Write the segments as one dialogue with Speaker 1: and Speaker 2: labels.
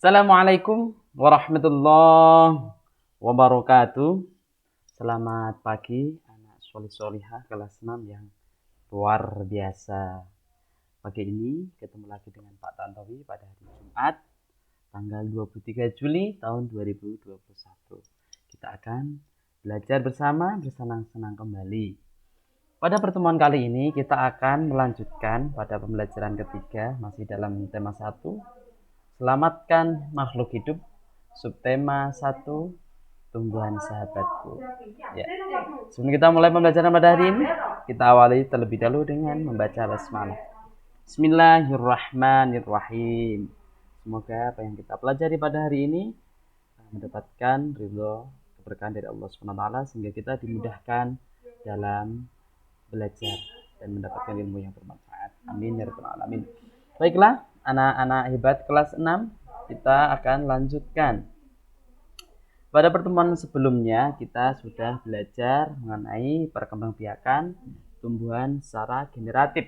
Speaker 1: Assalamualaikum warahmatullahi wabarakatuh. Selamat pagi anak solih-solihah kelas 6 yang luar biasa. Pagi ini ketemu lagi dengan Pak Tantowi pada hari Jumat tanggal 23 Juli tahun 2021. Kita akan belajar bersama bersenang-senang kembali. Pada pertemuan kali ini kita akan melanjutkan pada pembelajaran ketiga masih dalam tema 1. Selamatkan makhluk hidup. Subtema 1. Tumbuhan sahabatku. Ya. Sebelum kita mulai pembelajaran pada hari ini, kita awali terlebih dahulu dengan membaca basmalah. Bismillahirrahmanirrahim. Semoga apa yang kita pelajari pada hari ini mendapatkan ridho keberkahan dari Allah SWT sehingga kita dimudahkan dalam belajar dan mendapatkan ilmu yang bermanfaat. Amin ya rabbal alamin. Baiklah, anak-anak hebat kelas 6, kita akan lanjutkan. Pada pertemuan sebelumnya kita sudah belajar mengenai perkembangbiakan tumbuhan secara generatif.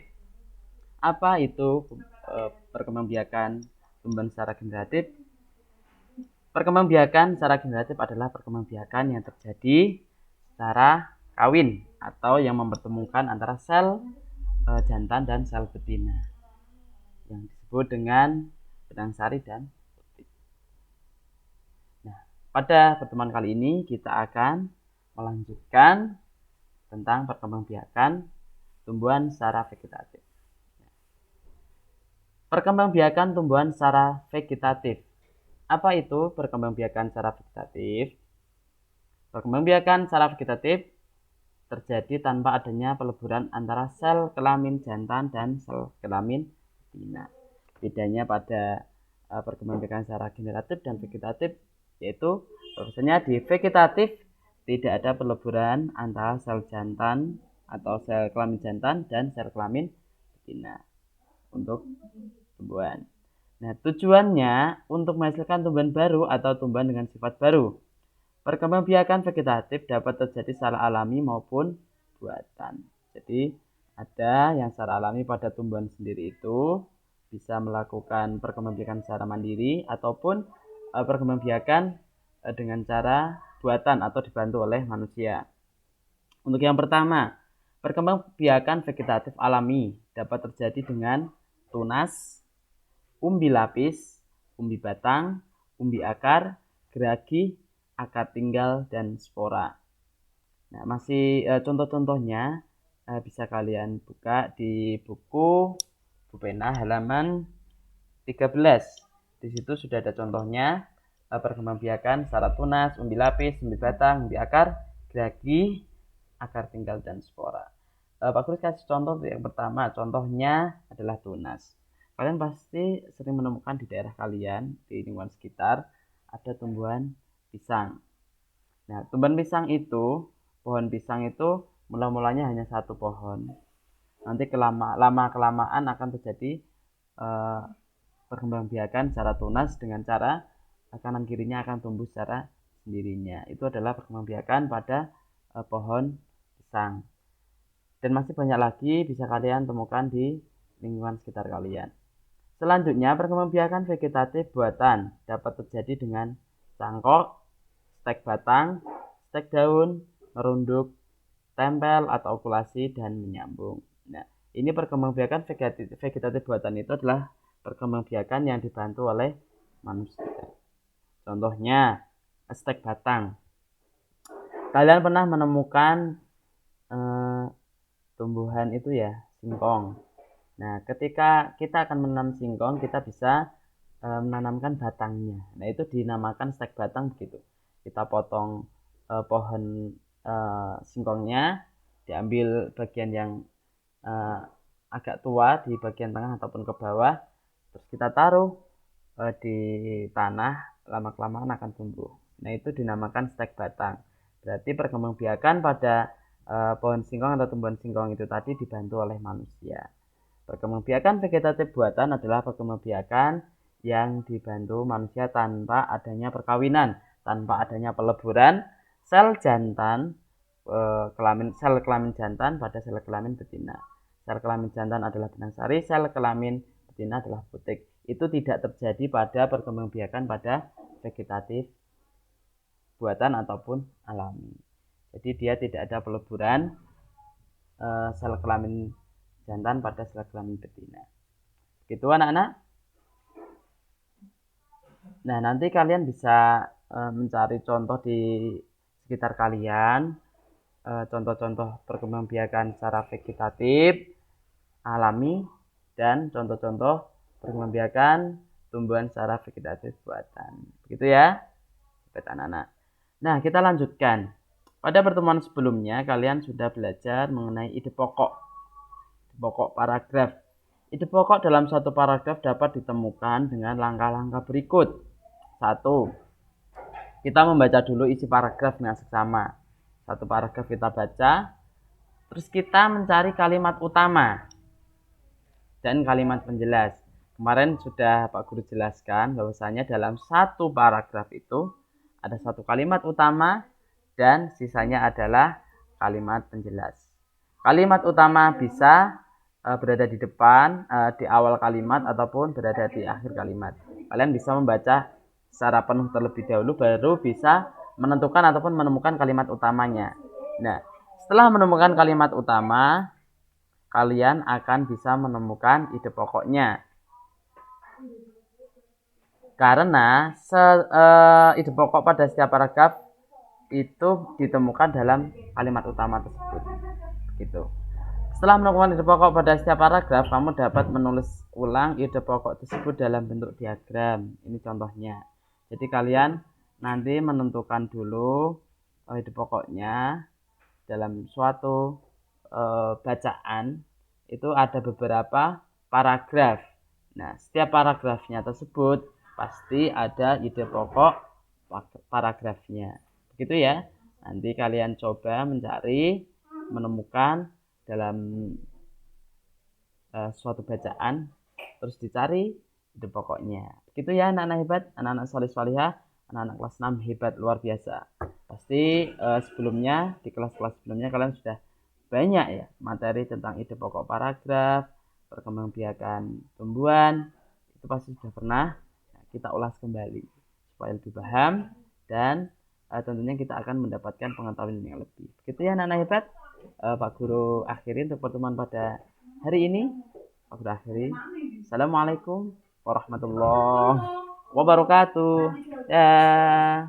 Speaker 1: Apa itu perkembangbiakan tumbuhan secara generatif? Perkembangbiakan secara generatif adalah perkembangbiakan yang terjadi secara kawin atau yang mempertemukan antara sel jantan dan sel betina yang disebut dengan benang sari dan putik. Nah, pada pertemuan kali ini kita akan melanjutkan tentang perkembangbiakan tumbuhan secara vegetatif. Perkembangbiakan tumbuhan secara vegetatif. Apa itu perkembangbiakan secara vegetatif? Perkembangbiakan secara vegetatif terjadi tanpa adanya peleburan antara sel kelamin jantan dan sel kelamin betina. Bedanya pada perkembangbiakan secara generatif dan vegetatif yaitu bahwasanya di vegetatif tidak ada peleburan antara sel jantan atau sel kelamin jantan dan sel kelamin betina untuk tumbuhan. Nah, tujuannya untuk menghasilkan tumbuhan baru atau tumbuhan dengan sifat baru. Perkembangbiakan vegetatif dapat terjadi secara alami maupun buatan. Jadi ada yang secara alami pada tumbuhan sendiri itu bisa melakukan perkembangbiakan secara mandiri ataupun perkembangbiakan dengan cara buatan atau dibantu oleh manusia. Untuk yang pertama, perkembangbiakan vegetatif alami dapat terjadi dengan tunas, umbi lapis, umbi batang, umbi akar, geragi, akar tinggal, dan spora. Nah, masih contoh-contohnya bisa kalian buka di buku Bupena halaman 13. Di situ sudah ada contohnya perkembangbiakan secara tunas, umbi lapis, umbi batang, umbi akar, geragi, akar tinggal, dan spora. Pak Guru kasih contoh yang pertama. Contohnya adalah tunas. Kalian pasti sering menemukan di daerah kalian, di lingkungan sekitar, ada tumbuhan pisang. Nah, tumbuhan pisang itu, pohon pisang itu mula-mulanya hanya satu pohon. Nanti lama-kelamaan akan terjadi perkembangbiakan secara tunas dengan cara kanan kirinya akan tumbuh secara sendirinya. Itu adalah perkembangbiakan pada pohon pisang. Dan masih banyak lagi bisa kalian temukan di lingkungan sekitar kalian. Selanjutnya, perkembangbiakan vegetatif buatan dapat terjadi dengan cangkok, stek batang, stek daun, merunduk, tempel atau okulasi, dan menyambung. Nah, ini perkembangbiakan vegetatif buatan itu adalah perkembangbiakan yang dibantu oleh manusia. Contohnya, stek batang. Kalian pernah menemukan tumbuhan itu ya, singkong. Nah, ketika kita akan menanam singkong, kita bisa menanamkan batangnya. Nah, itu dinamakan stek batang begitu. Kita potong pohon singkongnya, diambil bagian yang agak tua di bagian tengah ataupun ke bawah, terus kita taruh di tanah, lama-kelamaan akan tumbuh. Nah, itu dinamakan stek batang. Berarti perkembangbiakan pada pohon singkong atau tumbuhan singkong itu tadi dibantu oleh manusia. Perkembangbiakan vegetatif buatan adalah perkembangbiakan yang dibantu manusia tanpa adanya perkawinan, tanpa adanya peleburan sel jantan sel kelamin jantan pada sel kelamin betina. Sel kelamin jantan adalah benang sari, sel kelamin betina adalah putik. itu tidak terjadi pada perkembangbiakan pada vegetatif buatan ataupun alami. Jadi dia tidak ada peleburan sel kelamin jantan pada sel kelamin betina. Gitu anak-anak. Nah, nanti kalian bisa mencari contoh di sekitar kalian, contoh-contoh perkembangbiakan secara vegetatif, alami, dan contoh-contoh perkembangbiakan tumbuhan secara vegetatif buatan. Begitu ya, anak-anak. Nah, kita lanjutkan. Pada pertemuan sebelumnya, kalian sudah belajar mengenai ide pokok paragraf. Ide pokok dalam satu paragraf dapat ditemukan dengan langkah-langkah berikut. 1. Kita membaca dulu isi paragraf dengan seksama. Satu paragraf kita baca, terus kita mencari kalimat utama dan kalimat penjelas. Kemarin sudah Pak Guru jelaskan bahwasanya dalam satu paragraf itu ada satu kalimat utama dan sisanya adalah kalimat penjelas. Kalimat utama bisa berada di depan, di awal kalimat ataupun berada di akhir kalimat. Kalian bisa membaca secara penuh terlebih dahulu baru bisa menentukan ataupun menemukan kalimat utamanya. Nah, setelah menemukan kalimat utama, kalian akan bisa menemukan ide pokoknya. Karena ide pokok pada setiap paragraf itu ditemukan dalam kalimat utama tersebut. Gitu. Setelah menemukan ide pokok pada setiap paragraf, kamu dapat menulis ulang ide pokok tersebut dalam bentuk diagram. Ini contohnya. Jadi kalian nanti menentukan dulu ide pokoknya dalam suatu bacaan itu ada beberapa paragraf. Nah, setiap paragrafnya tersebut pasti ada ide pokok paragrafnya. Begitu ya. Nanti kalian coba mencari, menemukan dalam suatu bacaan, terus dicari ide pokoknya. Begitu ya anak-anak hebat, anak-anak soleh solihah, anak-anak kelas 6 hebat luar biasa. Pasti sebelumnya di kelas-kelas sebelumnya kalian sudah banyak ya materi tentang ide pokok paragraf, perkembangbiakan tumbuhan, itu pasti sudah pernah. Nah, kita ulas kembali supaya lebih paham dan tentunya kita akan mendapatkan pengetahuan yang lebih. Begitu ya anak-anak hebat. Pak Guru akhiri untuk pertemuan pada hari ini. Pak Guru akhiri. Assalamualaikum warahmatullahi wabarakatuh. Ya.